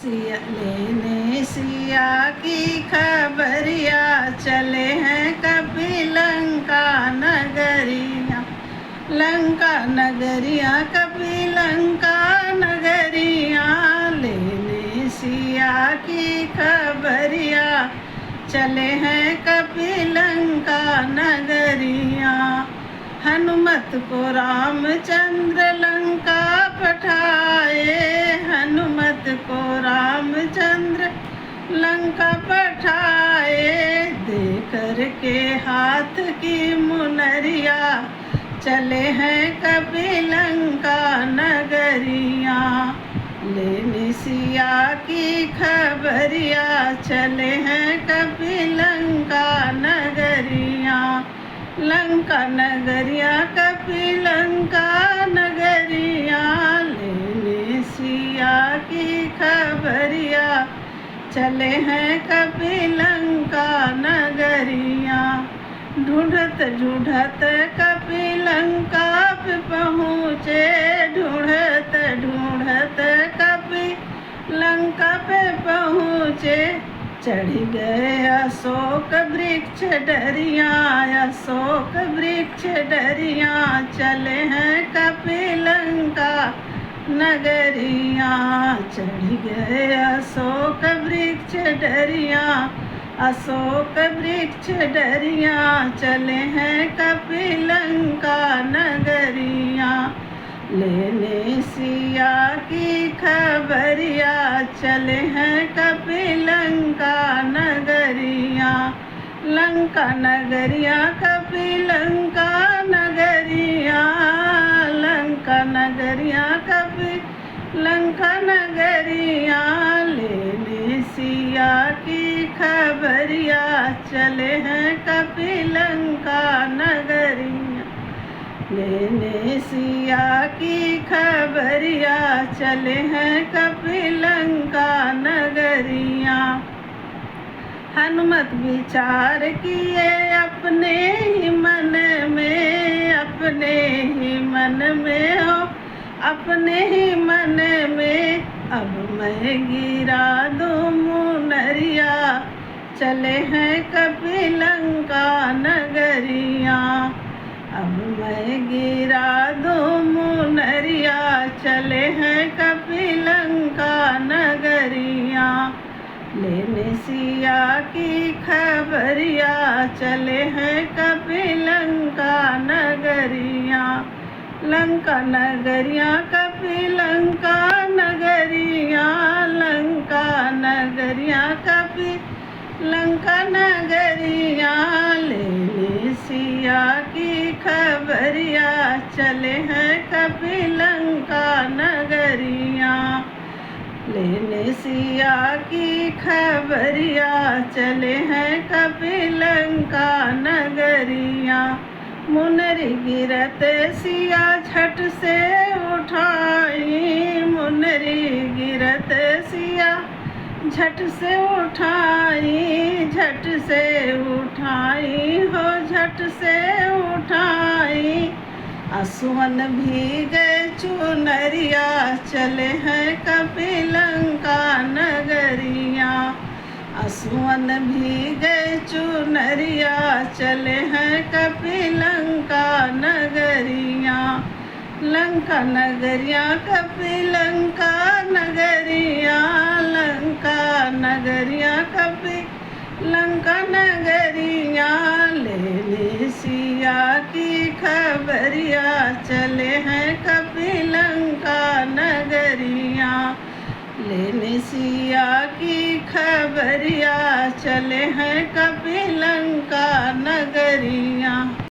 लेने सिया की खबरिया चले हैं कभी लंका नगरिया। लंका नगरिया कभी लंका नगरिया, लेने सिया की खबरिया चले हैं कभी लंका नगरिया। हनुमत को रामचंद्र लंका पठाए, हनुमत को रामचंद्र लंका पठाए। देकर के हाथ की मुनरिया चले हैं कभी लंका नगरिया। लेने सिया की खबरिया चले हैं कभी लंका नगरिया। लंका नगरिया कभी लंका नगरिया, लेने सिया की खबरिया चले हैं कभी लंका नगरिया। ढूंढत ढूंढत कभी लंका पे पहुँचे, ढूंढत ढूंढत कभी लंका पे पहुँचे। चढ़ गए अशोक वृक्ष डरिया, अशोक वृक्ष डरिया चले हैं कभी लंका नगरिया। चढ़ गए अशोक वृक्ष डरिया, अशोक वृक्ष डरिया चले हैं कभी लंका नगरिया। लेने सिया की खबरिया चले हैं कभी लंका नगरिया। लंका नगरिया कभी लंका नगरिया, लंका नगरिया कभी लंका नगरिया। लेने सिया की खबरिया चले हैं कभी लंका नगरिया। लेने सिया की खबरिया चले हैं कभी लंका नगरिया। हनुमत विचार किए अपने ही मन में, अपने ही मन में हो, अपने ही मन में। अब मैं गिरा दूँ मुनरिया चले हैं कभी लंका नगरिया। अब मैं गिरा दूँ मुनरिया चले हैं कभी लंका नगरिया। लेने सिया की खबरिया चले हैं कभी लंका नगरिया। लंका नगरिया कभी लंका नगरिया, लंका नगरिया कभी लंका नगरिया। लेने सिया की खबरिया चले हैं कभी लंका नगरिया। लेने सिया की खबरिया चले हैं कभी लंका नगरिया। मुनरी गिरत सिया झट से उठाई, मुनरी गिरत सिया झट से उठाई, झट से उठाई हो, झट से उठाई। आंसुअन भीगे चुनरिया चले हैं कभी लंका नगरिया। आंसुअन भीगे चुनरिया चले हैं कभी लंका नगरिया। लंका नगरिया कभी लंका नगरिया, लंका नगरिया कभी लंका नगरिया। लेने सिया की खबरिया चले हैं कभी लंका नगरिया। लेने सिया की खबरिया चले हैं कभी लंका नगरिया।